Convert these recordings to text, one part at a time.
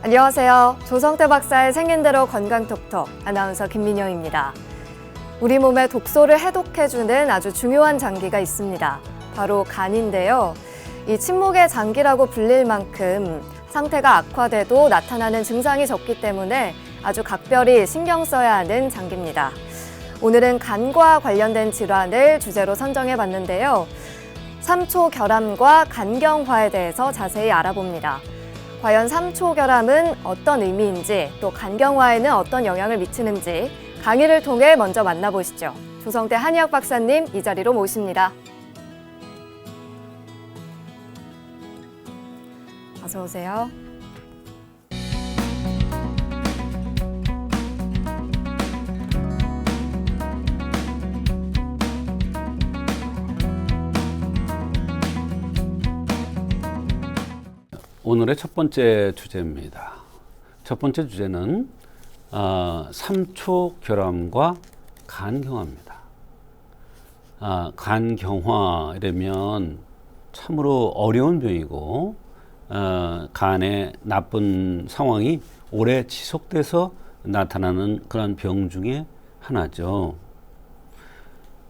안녕하세요. 조성태 박사의 생긴대로 건강톡톡 아나운서 김민영입니다. 우리 몸의 독소를 해독해주는 아주 중요한 장기가 있습니다. 바로 간인데요. 이 침묵의 장기라고 불릴 만큼 상태가 악화돼도 나타나는 증상이 적기 때문에 아주 각별히 신경 써야 하는 장기입니다. 오늘은 간과 관련된 질환을 주제로 선정해봤는데요. 삼초결함과 간경화에 대해서 자세히 알아봅니다. 과연 삼초결함은 어떤 의미인지, 또 간경화에는 어떤 영향을 미치는지 강의를 통해 먼저 만나보시죠. 조성태 한의학 박사님 이 자리로 모십니다. 어서 오세요. 오늘의 첫 번째 주제입니다. 첫 번째 주제는 삼초결함과 간경화입니다. 간경화이라면 참으로 어려운 병이고 간의 나쁜 상황이 오래 지속돼서 나타나는 그런 병 중에 하나죠.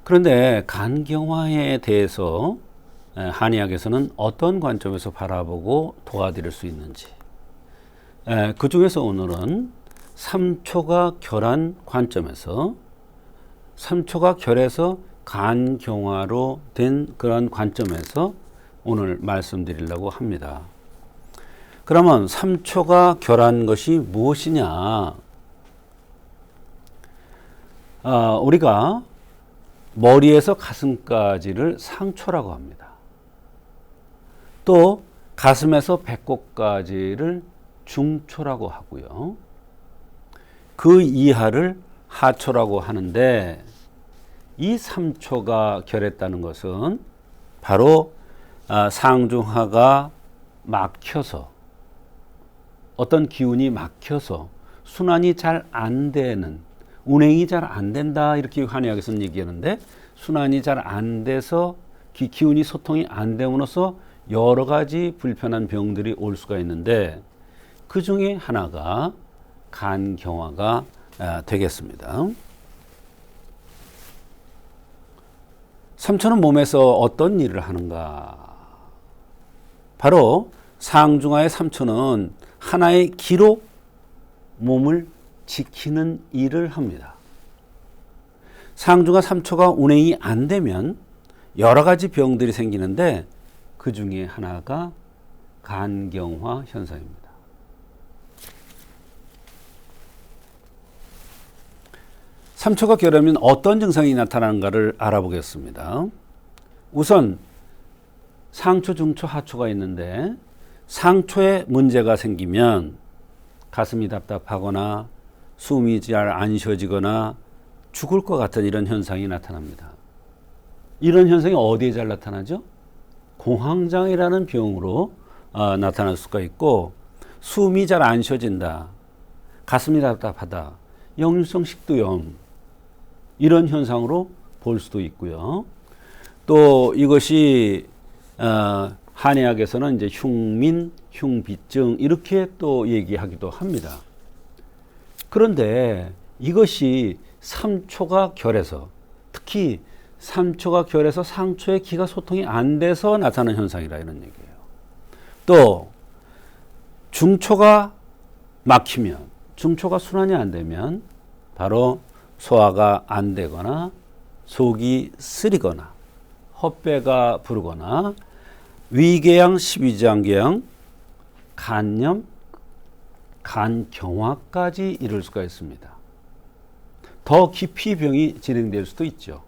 그런데 간경화에 대해서 한의학에서는 어떤 관점에서 바라보고 도와드릴 수 있는지, 그 중에서 오늘은 삼초가 결한 관점에서 삼초가 결해서 간경화로 된 그런 관점에서 오늘 말씀드리려고 합니다. 그러면 삼초가 결한 것이 무엇이냐? 우리가 머리에서 가슴까지를 상초라고 합니다. 또 가슴에서 배꼽까지를 중초라고 하고요. 그 이하를 하초라고 하는데, 이 삼초가 결했다는 것은 바로 상중하가 막혀서, 어떤 기운이 막혀서 순환이 잘 안 되는, 운행이 잘 안 된다 이렇게 한의학에서는 얘기하는데, 순환이 잘 안 돼서 기운이 소통이 안 됨으로써 여러 가지 불편한 병들이 올 수가 있는데, 그 중에 하나가 간경화가 되겠습니다. 삼초는 몸에서 어떤 일을 하는가? 바로 상중하의 삼초는 하나의 기로 몸을 지키는 일을 합니다. 상중하 삼초가 운행이 안 되면 여러 가지 병들이 생기는데, 그 중에 하나가 간경화 현상입니다. 삼초가 결하면 어떤 증상이 나타나는가를 알아보겠습니다. 우선 상초, 중초, 하초가 있는데, 상초에 문제가 생기면 가슴이 답답하거나 숨이 잘 안 쉬어지거나 죽을 것 같은 이런 현상이 나타납니다. 이런 현상이 어디에 잘 나타나죠? 공황장애라는 병으로 나타날 수가 있고, 숨이 잘 안 쉬어진다, 가슴이 답답하다, 역류성 식도염, 이런 현상으로 볼 수도 있고요. 또 이것이 한의학에서는 이제 흉민, 흉비증 이렇게 또 얘기하기도 합니다. 그런데 이것이 삼초가 결해서, 특히 삼초가 결해서 상초의 기가 소통이 안 돼서 나타나는 현상이라 이런 얘기예요. 또 중초가 막히면, 중초가 순환이 안 되면 바로 소화가 안 되거나 속이 쓰리거나 헛배가 부르거나 위궤양, 십이지장궤양, 간염, 간경화까지 이를 수가 있습니다. 더 깊이 병이 진행될 수도 있죠.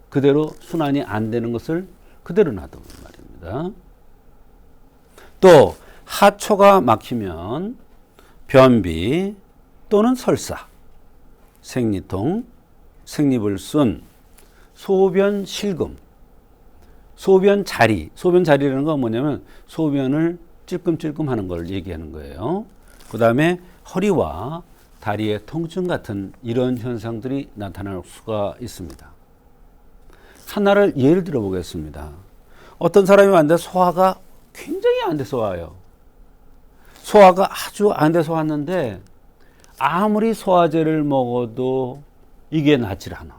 그대로 순환이 안 되는 것을 그대로 놔두면 말입니다. 또 하초가 막히면 변비 또는 설사, 생리통, 생리불순, 소변 실금, 소변 자리. 소변 자리라는 건 뭐냐면 소변을 찔끔찔끔 하는 걸 얘기하는 거예요. 그 다음에 허리와 다리의 통증 같은 이런 현상들이 나타날 수가 있습니다. 하나를 예를 들어 보겠습니다. 어떤 사람이 왔는데 소화가 굉장히 안 돼서 와요. 소화가 아주 안 돼서 왔는데 아무리 소화제를 먹어도 이게 낫질 않아요.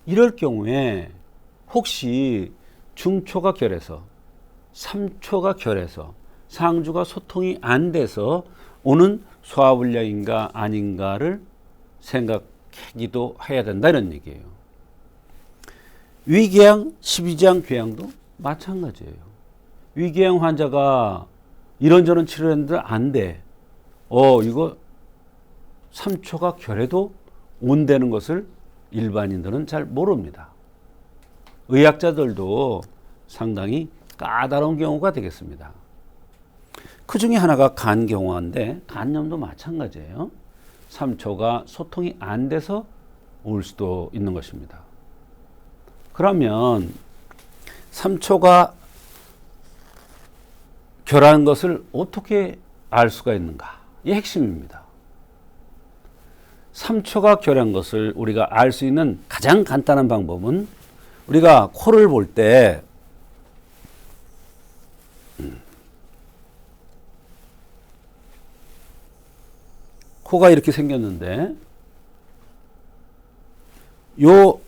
이럴 경우에 혹시 중초가 결해서 3초가 결해서 상주가 소통이 안 돼서 오는 소화불량인가 아닌가를 생각하기도 해야 된다 이런 얘기예요. 위궤양, 십이지향 궤양도 마찬가지예요. 위궤양 환자가 이런저런 치료했는데 안 돼. 이거 3초가 결해도 온다는 것을 일반인들은 잘 모릅니다. 의학자들도 상당히 까다로운 경우가 되겠습니다. 그 중에 하나가 간경화인데 간염도 마찬가지예요. 3초가 소통이 안 돼서 올 수도 있는 것입니다. 그러면 3초가 결한 것을 어떻게 알 수가 있는가? 이 핵심입니다. 3초가 결한 것을 우리가 알 수 있는 가장 간단한 방법은 우리가 코를 볼 때 코가 이렇게 생겼는데 요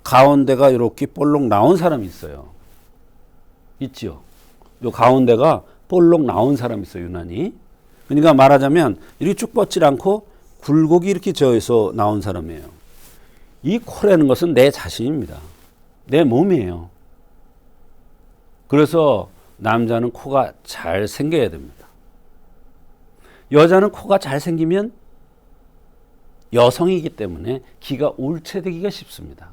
가운데가 이렇게 볼록 나온 사람이 있어요. 있죠? 요 가운데가 볼록 나온 사람이 있어요. 유난히. 그러니까 말하자면 이렇게 쭉 뻗질 않고 굴곡이 이렇게 저어서 나온 사람이에요. 이 코라는 것은 내 자신입니다. 내 몸이에요. 그래서 남자는 코가 잘 생겨야 됩니다. 여자는 코가 잘 생기면 여성이기 때문에 기가 울체되기가 쉽습니다.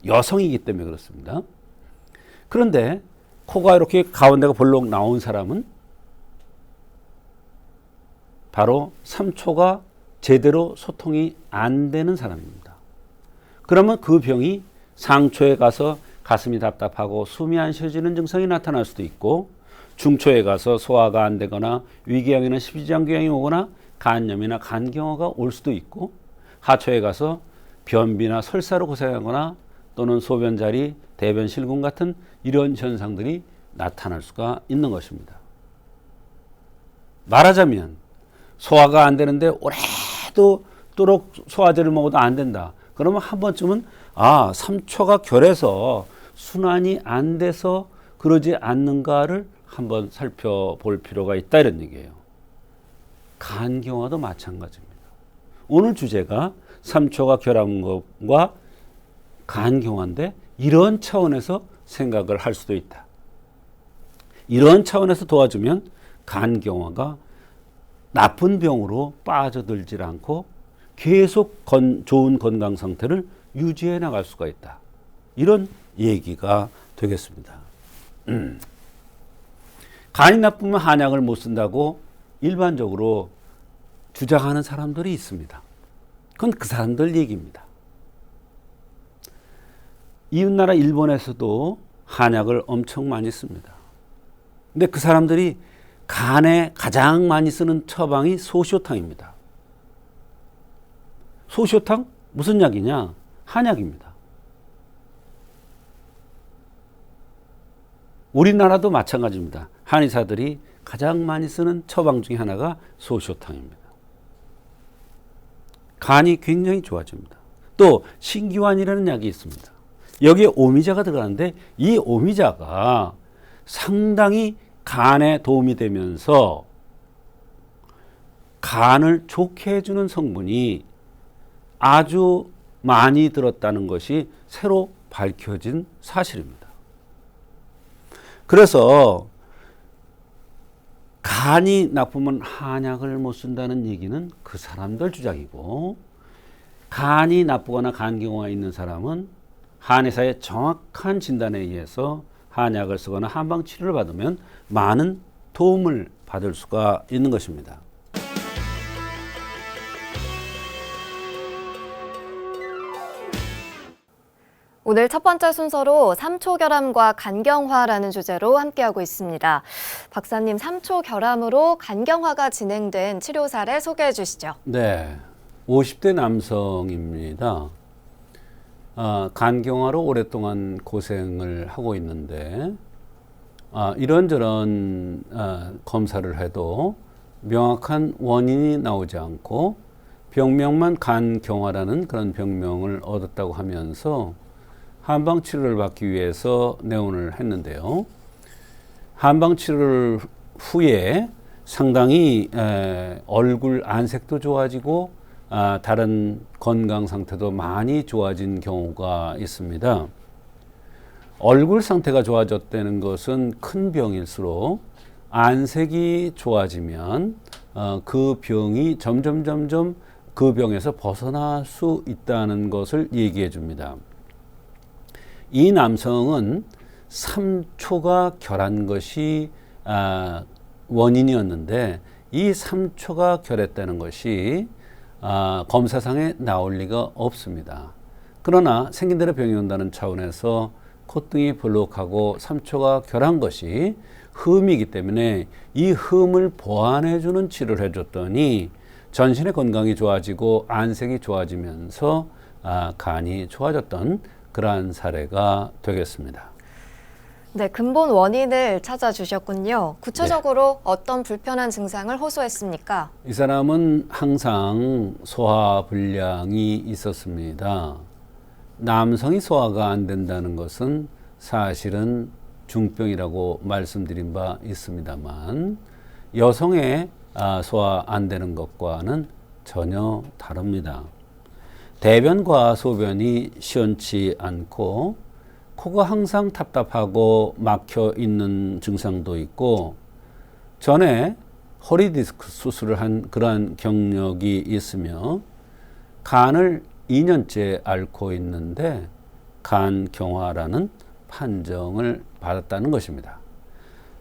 여성이기 때문에 그렇습니다. 그런데 코가 이렇게 가운데가 볼록 나온 사람은 바로 3초가 제대로 소통이 안 되는 사람입니다. 그러면 그 병이 상초에 가서 가슴이 답답하고 숨이 안 쉬어지는 증상이 나타날 수도 있고 중초에 가서 소화가 안 되거나 위궤양이나 십이지향궤양이 오거나 간염이나 간경화가 올 수도 있고 하초에 가서 변비나 설사로 고생하거나 또는 소변자리, 대변 실금 같은 이런 현상들이 나타날 수가 있는 것입니다. 말하자면 소화가 안 되는데 오래도록 소화제를 먹어도 안 된다. 그러면 한 번쯤은 3초가 결해서 순환이 안 돼서 그러지 않는가를 한번 살펴볼 필요가 있다 이런 얘기예요. 간경화도 마찬가지입니다. 오늘 주제가 3초가 결한 것과 간경화인데 이런 차원에서 생각을 할 수도 있다. 이런 차원에서 도와주면 간경화가 나쁜 병으로 빠져들지 않고 계속 좋은 건강 상태를 유지해 나갈 수가 있다. 이런 얘기가 되겠습니다. 간이 나쁘면 한약을 못 쓴다고 일반적으로 주장하는 사람들이 있습니다. 그건 그 사람들 얘기입니다. 이웃나라 일본에서도 한약을 엄청 많이 씁니다. 근데 그 사람들이 간에 가장 많이 쓰는 처방이 소시오탕입니다. 소시오탕? 무슨 약이냐? 한약입니다. 우리나라도 마찬가지입니다. 한의사들이 가장 많이 쓰는 처방 중에 하나가 소시오탕입니다. 간이 굉장히 좋아집니다. 또 신기환이라는 약이 있습니다. 여기에 오미자가 들어가는데 이 오미자가 상당히 간에 도움이 되면서 간을 좋게 해주는 성분이 아주 많이 들었다는 것이 새로 밝혀진 사실입니다. 그래서 간이 나쁘면 한약을 못 쓴다는 얘기는 그 사람들 주장이고 간이 나쁘거나 간경화가 있는 사람은 한의사의 정확한 진단에 의해서 한약을 쓰거나 한방 치료를 받으면 많은 도움을 받을 수가 있는 것입니다. 오늘 첫 번째 순서로 삼초결함과 간경화라는 주제로 함께하고 있습니다. 박사님, 삼초결함으로 간경화가 진행된 치료 사례 소개해 주시죠. 네, 50대 남성입니다. 간경화로 오랫동안 고생을 하고 있는데 이런저런 검사를 해도 명확한 원인이 나오지 않고 병명만 간경화라는 그런 병명을 얻었다고 하면서 한방 치료를 받기 위해서 내원을 했는데요. 한방 치료를 후에 상당히 얼굴 안색도 좋아지고 다른 건강 상태도 많이 좋아진 경우가 있습니다. 얼굴 상태가 좋아졌다는 것은 큰 병일수록 안색이 좋아지면 그 병이 점점 그 병에서 벗어날 수 있다는 것을 얘기해 줍니다. 이 남성은 3초가 결한 것이 원인이었는데 이 3초가 결했다는 것이 검사상에 나올 리가 없습니다. 그러나 생긴 대로 병이 온다는 차원에서 콧등이 볼록하고 3초가 결한 것이 흠이기 때문에 이 흠을 보완해 주는 치료를 해줬더니 전신의 건강이 좋아지고 안색이 좋아지면서 간이 좋아졌던 그러한 사례가 되겠습니다. 네, 근본 원인을 찾아주셨군요. 구체적으로 어떤 불편한 증상을 호소했습니까? 이 사람은 항상 소화불량이 있었습니다. 남성이 소화가 안 된다는 것은 사실은 중병이라고 말씀드린 바 있습니다만 여성의 소화 안 되는 것과는 전혀 다릅니다. 대변과 소변이 시원치 않고 코가 항상 답답하고 막혀 있는 증상도 있고 전에 허리 디스크 수술을 한 그러한 경력이 있으며 간을 2년째 앓고 있는데 간경화라는 판정을 받았다는 것입니다.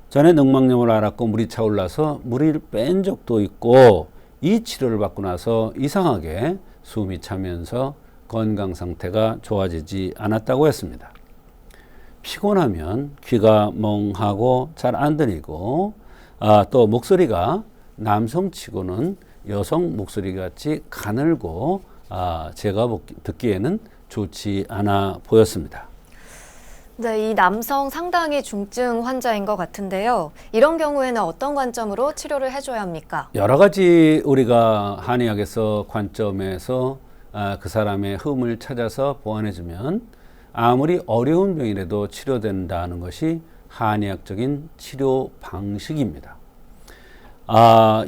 전에 늑막염을 앓았고 물이 차올라서 물을 뺀 적도 있고 이 치료를 받고 나서 이상하게 숨이 차면서 건강 상태가 좋아지지 않았다고 했습니다. 피곤하면 귀가 멍하고 잘 안 들리고 또 목소리가 남성치고는 여성 목소리같이 가늘고 제가 듣기에는 좋지 않아 보였습니다. 네, 이 남성 상당히 중증 환자인 것 같은데요. 이런 경우에는 어떤 관점으로 치료를 해줘야 합니까? 여러 가지 우리가 한의학에서 관점에서 그 사람의 흠을 찾아서 보완해주면 아무리 어려운 병이라도 치료된다는 것이 한의학적인 치료 방식입니다.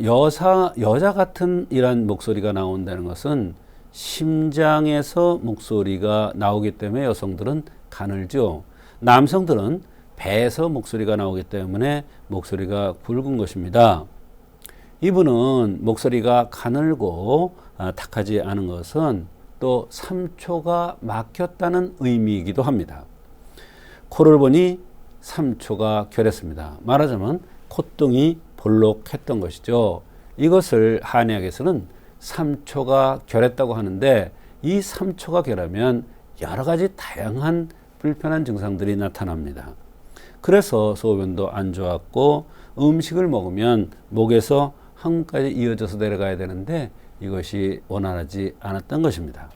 여자 같은 이런 목소리가 나온다는 것은 심장에서 목소리가 나오기 때문에 여성들은 가늘죠. 남성들은 배에서 목소리가 나오기 때문에 목소리가 굵은 것입니다. 이분은 목소리가 가늘고 탁하지 않은 것은 또 3초가 막혔다는 의미이기도 합니다. 코를 보니 3초가 결했습니다. 말하자면 콧등이 볼록했던 것이죠. 이것을 한의학에서는 3초가 결했다고 하는데 이 3초가 결하면 여러 가지 다양한 불편한 증상들이 나타납니다. 그래서 소변도 안 좋았고 음식을 먹으면 목에서 항문까지 이어져서 내려가야 되는데 이것이 원활하지 않았던 것입니다.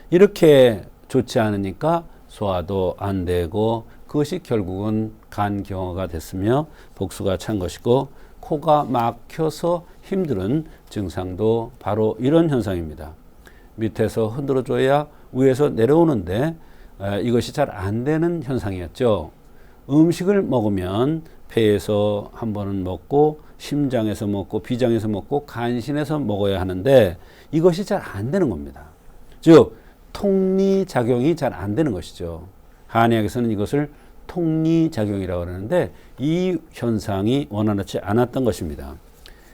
이렇게 좋지 않으니까 소화도 안 되고 그것이 결국은 간경화가 됐으며 복수가 찬 것이고 코가 막혀서 힘든 증상도 바로 이런 현상입니다. 밑에서 흔들어줘야 위에서 내려오는데 이것이 잘 안 되는 현상이었죠. 음식을 먹으면 폐에서 한 번은 먹고 심장에서 먹고 비장에서 먹고 간신에서 먹어야 하는데 이것이 잘 안 되는 겁니다. 즉 통리작용이 잘 안 되는 것이죠. 한의학에서는 이것을 통리작용이라고 하는데 이 현상이 원활하지 않았던 것입니다.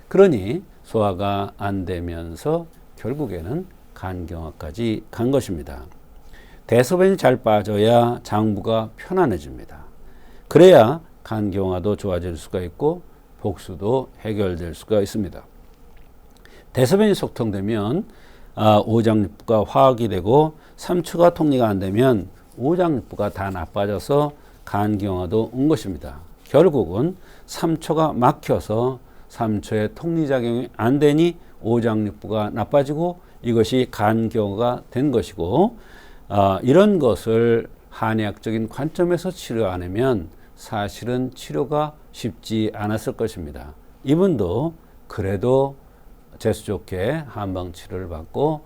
그러니 소화가 안 되면서 결국에는 간경화까지 간 것입니다. 대소변이 잘 빠져야 장부가 편안해집니다. 그래야 간경화도 좋아질 수가 있고 복수도 해결될 수가 있습니다. 대소변이 속통되면 오장육부가 화학이 되고 3초가 통리가 안 되면 오장육부가 다 나빠져서 간경화도 온 것입니다. 결국은 3초가 막혀서 3초의 통리작용이 안 되니 오장육부가 나빠지고 이것이 간경화가 된 것이고 이런 것을 한의학적인 관점에서 치료 안 하면 사실은 치료가 쉽지 않았을 것입니다. 이분도 그래도 재수 좋게 한방 치료를 받고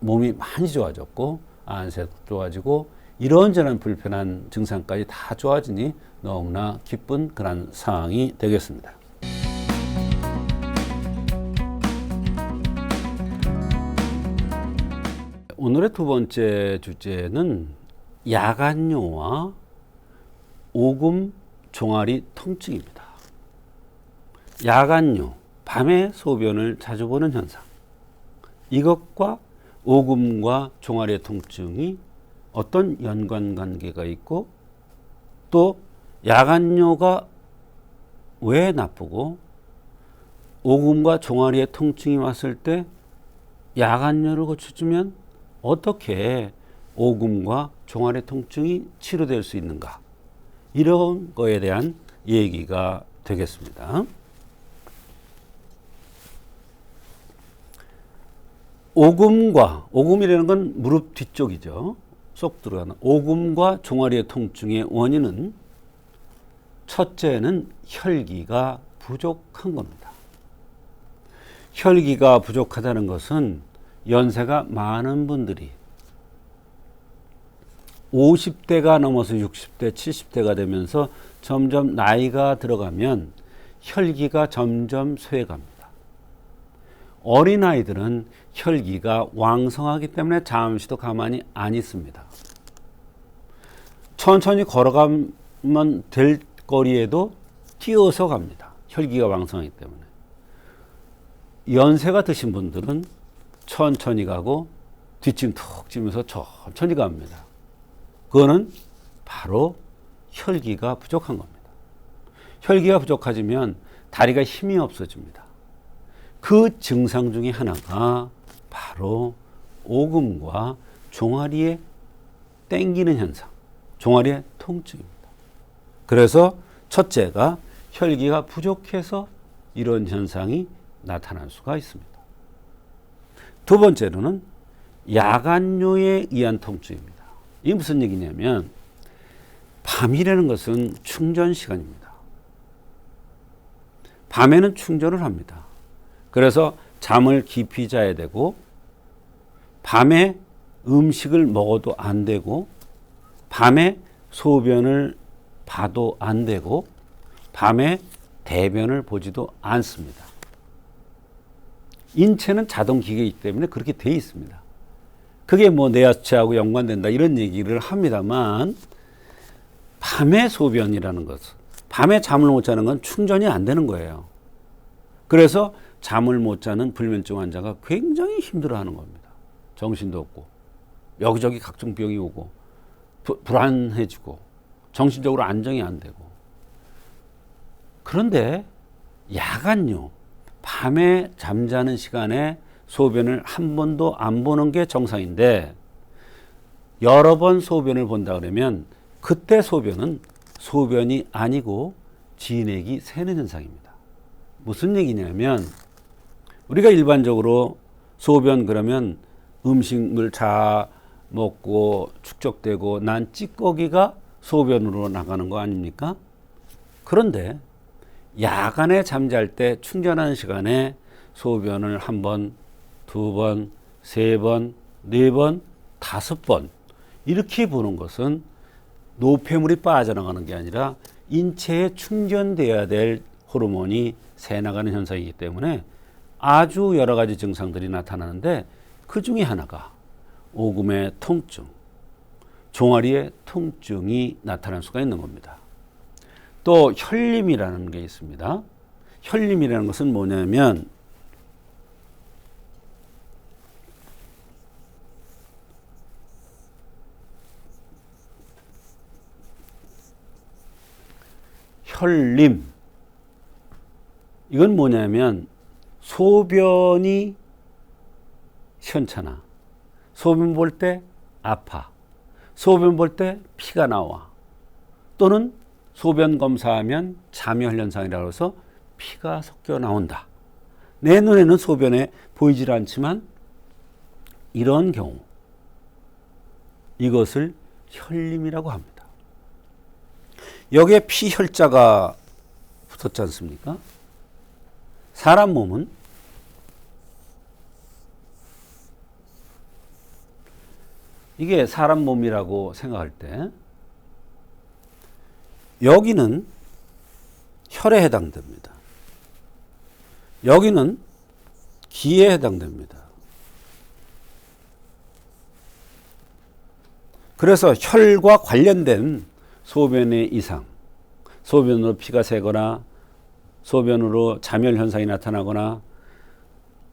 몸이 많이 좋아졌고 안색도 좋아지고 이런저런 불편한 증상까지 다 좋아지니 너무나 기쁜 그런 상황이 되겠습니다. 오늘의 두 번째 주제는 야간뇨와 오금 종아리 통증입니다. 야간뇨, 밤에 소변을 자주 보는 현상. 이것과 오금과 종아리의 통증이 어떤 연관관계가 있고 또 야간뇨가 왜 나쁘고 오금과 종아리의 통증이 왔을 때 야간뇨를 고쳐주면 어떻게 오금과 종아리 통증이 치료될 수 있는가, 이런 거에 대한 얘기가 되겠습니다. 오금이라는 건 무릎 뒤쪽이죠. 쏙 들어가는 오금과 종아리의 통증의 원인은 첫째는 혈기가 부족한 겁니다. 혈기가 부족하다는 것은 연세가 많은 분들이 50대가 넘어서 60대, 70대가 되면서 점점 나이가 들어가면 혈기가 점점 쇠해갑니다. 어린아이들은 혈기가 왕성하기 때문에 잠시도 가만히 안 있습니다. 천천히 걸어가면 될 거리에도 뛰어서 갑니다. 혈기가 왕성하기 때문에. 연세가 드신 분들은 천천히 가고 뒷짐 툭 지면서 천천히 갑니다. 그거는 바로 혈기가 부족한 겁니다. 혈기가 부족해지면 다리가 힘이 없어집니다. 그 증상 중에 하나가 바로 오금과 종아리에 땡기는 현상, 종아리의 통증입니다. 그래서 첫째가 혈기가 부족해서 이런 현상이 나타날 수가 있습니다. 두 번째로는 야간뇨에 의한 통증입니다. 이게 무슨 얘기냐면 밤이라는 것은 충전 시간입니다. 밤에는 충전을 합니다. 그래서 잠을 깊이 자야 되고 밤에 음식을 먹어도 안 되고 밤에 소변을 봐도 안 되고 밤에 대변을 보지도 않습니다. 인체는 자동기계이기 때문에 그렇게 돼 있습니다. 그게 뭐 뇌하수체하고 연관된다 이런 얘기를 합니다만 밤에 소변이라는 것은 밤에 잠을 못 자는 건 충전이 안 되는 거예요. 그래서 잠을 못 자는 불면증 환자가 굉장히 힘들어하는 겁니다. 정신도 없고 여기저기 각종 병이 오고 불안해지고 정신적으로 안정이 안 되고. 그런데 야간요, 밤에 잠자는 시간에 소변을 한 번도 안 보는 게 정상인데 여러 번 소변을 본다 그러면 그때 소변은 소변이 아니고 진액이 새는 현상입니다. 무슨 얘기냐면 우리가 일반적으로 소변 그러면 음식을 자 먹고 축적되고 난 찌꺼기가 소변으로 나가는 거 아닙니까? 그런데 야간에 잠잘 때 충전하는 시간에 소변을 한 번, 두 번, 세 번, 네 번, 다섯 번 이렇게 보는 것은 노폐물이 빠져나가는 게 아니라 인체에 충전돼야 될 호르몬이 새나가는 현상이기 때문에 아주 여러 가지 증상들이 나타나는데 그 중에 하나가 오금의 통증, 종아리의 통증이 나타날 수가 있는 겁니다. 또 혈림이라는 게 있습니다. 혈림이라는 것은 뭐냐면 혈림, 이건 뭐냐면 소변이 시원찮아, 소변 볼 때 아파, 소변 볼 때 피가 나와, 또는 소변 검사하면 잠열 현상이라고 해서 피가 섞여 나온다. 내 눈에는 소변에 보이질 않지만 이런 경우 이것을 혈림이라고 합니다. 여기에 피혈자가 붙었지 않습니까? 사람 몸은 이게 사람 몸이라고 생각할 때 여기는 혈에 해당됩니다. 여기는 기에 해당됩니다. 그래서 혈과 관련된 소변의 이상, 소변으로 피가 새거나 소변으로 자멸 현상이 나타나거나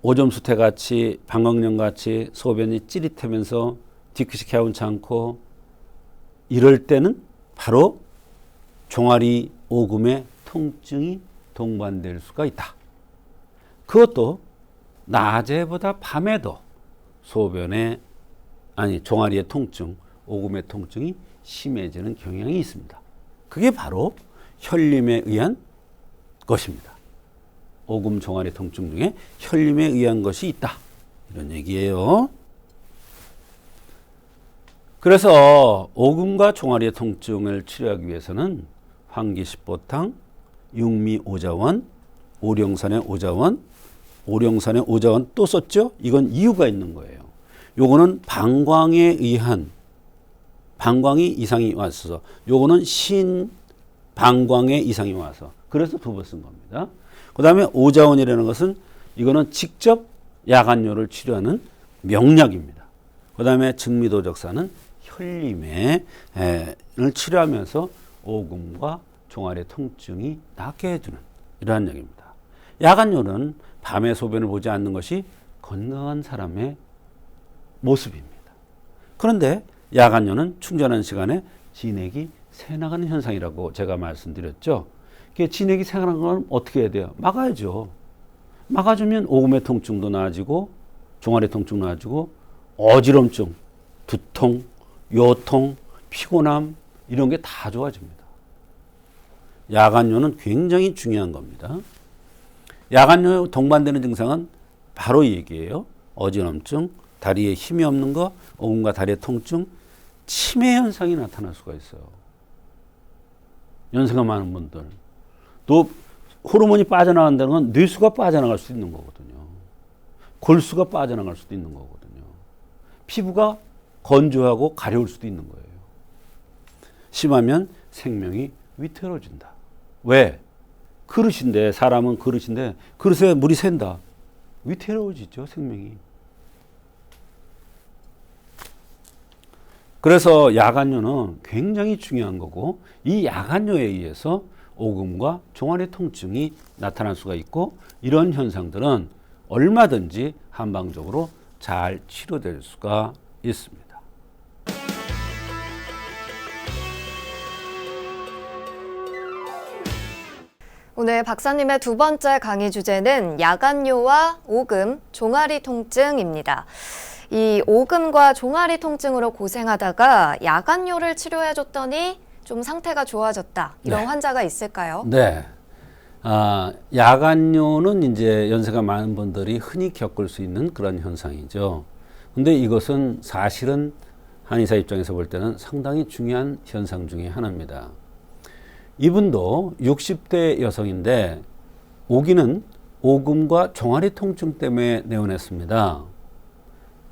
오점수태 같이 방광염 같이 소변이 찌릿하면서 뒤끝이 개운치 않고 이럴 때는 바로 종아리 오금의 통증이 동반될 수가 있다. 그것도 낮에보다 밤에도 종아리의 통증, 오금의 통증이 심해지는 경향이 있습니다. 그게 바로 혈림에 의한 것입니다. 오금 종아리 통증 중에 혈림에 의한 것이 있다. 이런 얘기예요. 그래서 오금과 종아리의 통증을 치료하기 위해서는 황기십보탕, 육미오자원, 오령산의 오자원, 오령산의 오자원 또 썼죠? 이건 이유가 있는 거예요. 요거는 방광에 의한 방광이 이상이 왔어서 요거는 신방광에 이상이 와서 그래서 두 번 쓴 겁니다. 그 다음에 오자원이라는 것은 이거는 직접 야간뇨를 치료하는 명약입니다. 그 다음에 증미도적사는 혈림을 치료하면서 오금과 종아리 통증이 낫게 해주는 이러한 약입니다. 야간뇨는 밤에 소변을 보지 않는 것이 건강한 사람의 모습입니다. 그런데 야간뇨는 충전하는 시간에 진액이 새나가는 현상이라고 제가 말씀드렸죠. 진액이 새나가는 건 어떻게 해야 돼요? 막아야죠. 막아주면 오금의 통증도 나아지고 종아리 통증 나아지고 어지럼증, 두통, 요통, 피곤함 이런 게 다 좋아집니다. 야간뇨는 굉장히 중요한 겁니다. 야간뇨 동반되는 증상은 바로 이 얘기예요. 어지럼증, 다리에 힘이 없는 거, 오금과 다리의 통증, 치매 현상이 나타날 수가 있어요. 연세가 많은 분들. 또 호르몬이 빠져나간다는 건 뇌수가 빠져나갈 수 있는 거거든요. 골수가 빠져나갈 수도 있는 거거든요. 피부가 건조하고 가려울 수도 있는 거예요. 심하면 생명이 위태로워진다. 왜? 그릇인데 사람은 그릇인데 그릇에 물이 샌다. 위태로워지죠 생명이. 그래서 야간뇨는 굉장히 중요한 거고 이 야간뇨에 의해서 오금과 종아리 통증이 나타날 수가 있고 이런 현상들은 얼마든지 한방적으로 잘 치료될 수가 있습니다. 오늘 박사님의 두 번째 강의 주제는 야간뇨와 오금, 종아리 통증입니다. 이 오금과 종아리 통증으로 고생하다가 야간뇨를 치료해줬더니 좀 상태가 좋아졌다. 이런 환자가 있을까요? 네. 야간뇨는 이제 연세가 많은 분들이 흔히 겪을 수 있는 그런 현상이죠. 근데 이것은 사실은 한의사 입장에서 볼 때는 상당히 중요한 현상 중에 하나입니다. 이분도 60대 여성인데 오기는 오금과 종아리 통증 때문에 내원했습니다.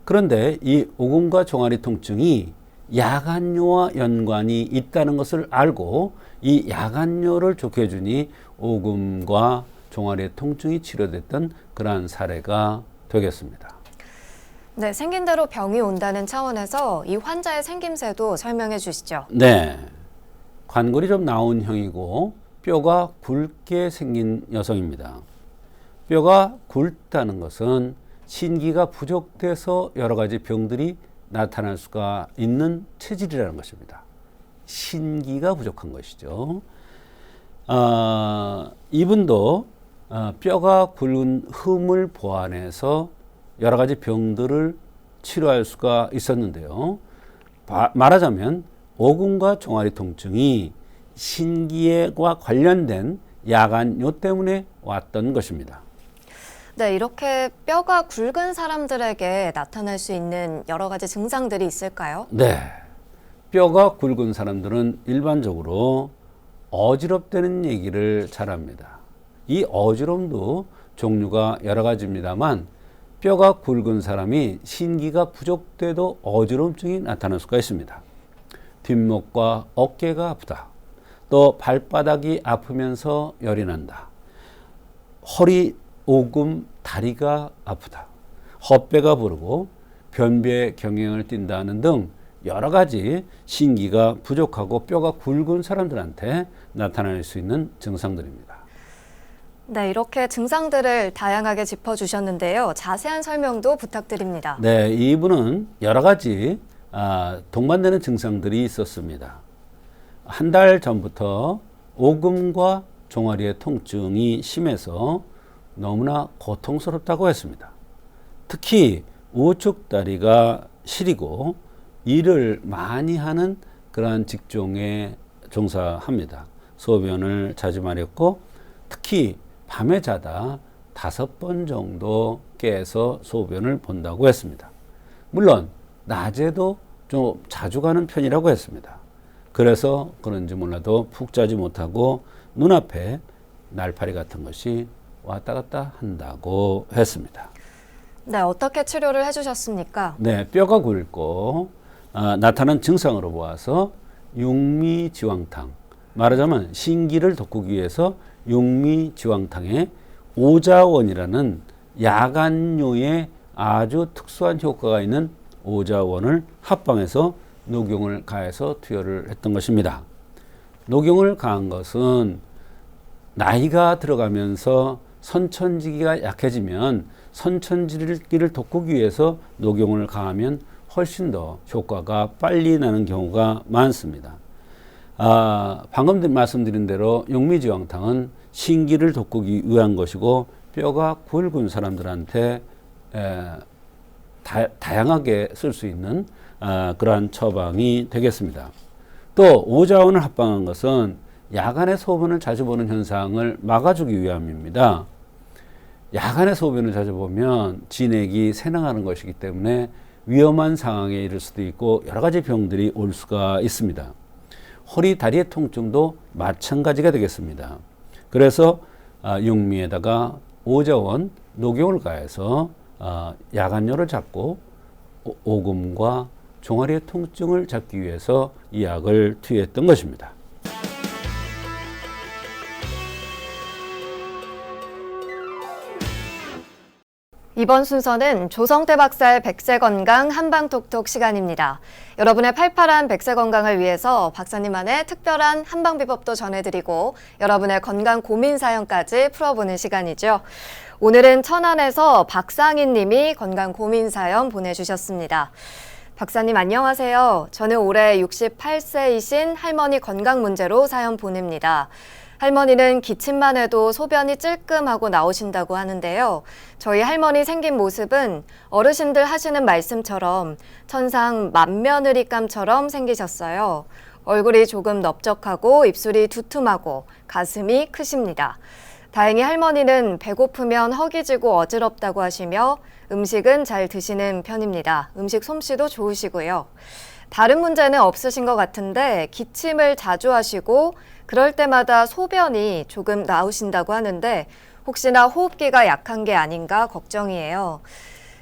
그런데 이 오금과 종아리 통증이 야간뇨와 연관이 있다는 것을 알고 이 야간뇨를 좋게 해주니 오금과 종아리의 통증이 치료됐던 그러한 사례가 되겠습니다. 네, 생긴 대로 병이 온다는 차원에서 이 환자의 생김새도 설명해 주시죠. 네. 관골이 좀 나온 형이고 뼈가 굵게 생긴 여성입니다. 뼈가 굵다는 것은 신기가 부족돼서 여러 가지 병들이 나타날 수가 있는 체질이라는 것입니다. 신기가 부족한 것이죠. 이분도 뼈가 굵은 흠을 보완해서 여러 가지 병들을 치료할 수가 있었는데요. 말하자면 오금과 종아리 통증이 신기와 관련된 야간뇨 때문에 왔던 것입니다. 네, 이렇게 뼈가 굵은 사람들에게 나타날 수 있는 여러 가지 증상들이 있을까요? 네. 뼈가 굵은 사람들은 일반적으로 어지럽다는 얘기를 잘합니다. 이 어지럼도 종류가 여러 가지입니다만 뼈가 굵은 사람이 신기가 부족돼도 어지럼증이 나타날 수가 있습니다. 뒷목과 어깨가 아프다. 또 발바닥이 아프면서 열이 난다. 허리, 오금, 다리가 아프다. 헛배가 부르고 변비에 경행을 띈다는 등 여러 가지 신기가 부족하고 뼈가 굵은 사람들한테 나타날 수 있는 증상들입니다. 네, 이렇게 증상들을 다양하게 짚어주셨는데요. 자세한 설명도 부탁드립니다. 네, 이분은 여러 가지 동반되는 증상들이 있었습니다. 한 달 전부터 오금과 종아리의 통증이 심해서 너무나 고통스럽다고 했습니다. 특히 우측 다리가 시리고 일을 많이 하는 그러한 직종에 종사합니다. 소변을 자주 마렸고 특히 밤에 자다 5번 정도 깨서 소변을 본다고 했습니다. 물론 낮에도 좀 자주 가는 편이라고 했습니다. 그래서 그런지 몰라도 푹 자지 못하고 눈앞에 날파리 같은 것이 왔다 갔다 한다고 했습니다. 네, 어떻게 치료를 해주셨습니까? 네, 뼈가 굵고 나타난 증상으로 보아서 육미지왕탕, 말하자면 신기를 돋구기 위해서 육미지왕탕에 오자원이라는 야간류의 아주 특수한 효과가 있는 오자원을 합방해서 녹용을 가해서 투여를 했던 것입니다. 녹용을 가한 것은 나이가 들어가면서 선천지기가 약해지면 선천지기를 돋구기 위해서 녹용을 가하면 훨씬 더 효과가 빨리 나는 경우가 많습니다. 방금 말씀드린 대로 육미지왕탕은 신기를 돋구기 위한 것이고 뼈가 굵은 사람들한테 다양하게 쓸 수 있는 그러한 처방이 되겠습니다. 또 오자원을 합방한 것은 야간에 소변을 자주 보는 현상을 막아주기 위함입니다. 야간에 소변을 자주 보면 진액이 새나가는 것이기 때문에 위험한 상황에 이를 수도 있고 여러 가지 병들이 올 수가 있습니다. 허리, 다리의 통증도 마찬가지가 되겠습니다. 그래서 육미에다가 오자원, 녹용을 가해서 야간뇨를 잡고 오금과 종아리의 통증을 잡기 위해서 이 약을 투여했던 것입니다. 이번 순서는 조성태 박사의 백세건강 한방톡톡 시간입니다. 여러분의 팔팔한 백세건강을 위해서 박사님만의 특별한 한방비법도 전해드리고 여러분의 건강 고민 사연까지 풀어보는 시간이죠. 오늘은 천안에서 박상인 님이 건강 고민 사연 보내주셨습니다. 박사님 안녕하세요. 저는 올해 68세이신 할머니 건강 문제로 사연 보냅니다. 할머니는 기침만 해도 소변이 찔끔하고 나오신다고 하는데요. 저희 할머니 생긴 모습은 어르신들 하시는 말씀처럼 천상 맏며느리감처럼 생기셨어요. 얼굴이 조금 넓적하고 입술이 두툼하고 가슴이 크십니다. 다행히 할머니는 배고프면 허기지고 어지럽다고 하시며 음식은 잘 드시는 편입니다. 음식 솜씨도 좋으시고요. 다른 문제는 없으신 것 같은데 기침을 자주 하시고 그럴 때마다 소변이 조금 나오신다고 하는데 혹시나 호흡기가 약한 게 아닌가 걱정이에요.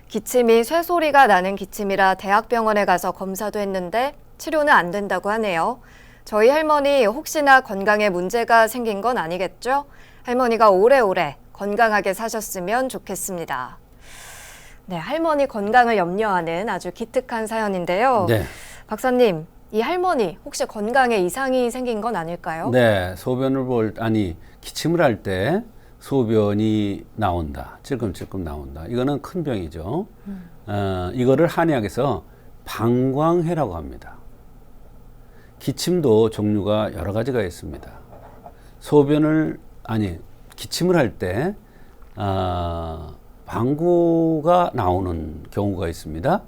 기침이 쇠소리가 나는 기침이라 대학병원에 가서 검사도 했는데 치료는 안 된다고 하네요. 저희 할머니 혹시나 건강에 문제가 생긴 건 아니겠죠? 할머니가 오래오래 건강하게 사셨으면 좋겠습니다. 네, 할머니 건강을 염려하는 아주 기특한 사연인데요. 네. 박사님, 이 할머니 혹시 건강에 이상이 생긴 건 아닐까요? 네, 기침을 할 때 소변이 나온다, 찔끔찔끔 나온다. 이거는 큰 병이죠. 이거를 한의학에서 방광해라고 합니다. 기침도 종류가 여러 가지가 있습니다. 기침을 할 때 방구가 나오는 경우가 있습니다.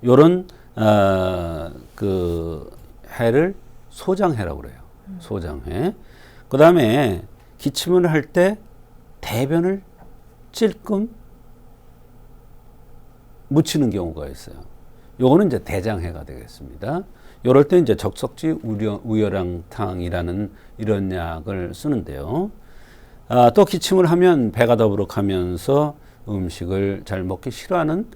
요런 그 해를 소장해라고 그래요. 소장해. 그 다음에 기침을 할 때 대변을 찔끔 묻히는 경우가 있어요. 요거는 이제 대장해가 되겠습니다. 요럴 때 이제 적석지 우열향탕이라는 이런 약을 쓰는데요. 또 기침을 하면 배가 더부룩하면서 음식을 잘 먹기 싫어하는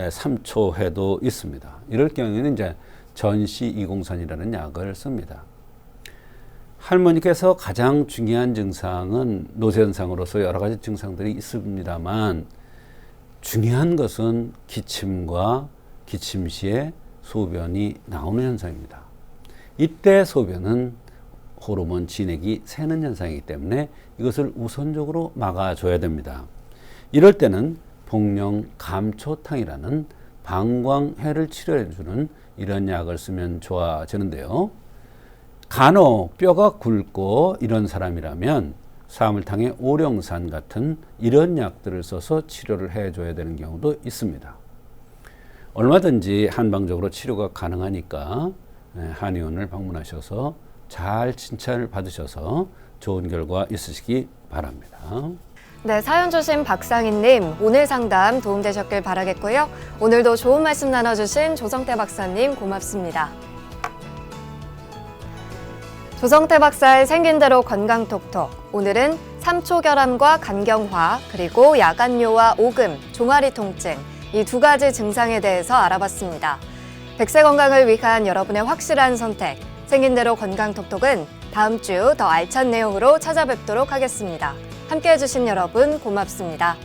삼초해도 있습니다. 이럴 경우에는 이제 전시203이라는 약을 씁니다. 할머니께서 가장 중요한 증상은 노쇠현상으로서 여러 가지 증상들이 있습니다만 중요한 것은 기침과 기침 시에 소변이 나오는 현상입니다. 이때 소변은 호르몬 진액이 새는 현상이기 때문에 이것을 우선적으로 막아줘야 됩니다. 이럴 때는 복령 감초탕이라는 방광해를 치료해주는 이런 약을 쓰면 좋아지는데요. 간혹 뼈가 굵고 이런 사람이라면 사물탕의 오령산 같은 이런 약들을 써서 치료를 해줘야 되는 경우도 있습니다. 얼마든지 한방적으로 치료가 가능하니까 한의원을 방문하셔서 잘 진찰을 받으셔서 좋은 결과 있으시기 바랍니다. 네, 사연 주신 박상인님, 오늘 상담 도움되셨길 바라겠고요. 오늘도 좋은 말씀 나눠주신 조성태 박사님 고맙습니다. 조성태 박사의 생긴 대로 건강톡톡. 오늘은 삼초결함과 간경화, 그리고 야간요와 오금, 종아리 통증, 이 두 가지 증상에 대해서 알아봤습니다. 백세 건강을 위한 여러분의 확실한 선택, 생긴 대로 건강톡톡은 다음 주 더 알찬 내용으로 찾아뵙도록 하겠습니다. 함께해 주신 여러분 고맙습니다.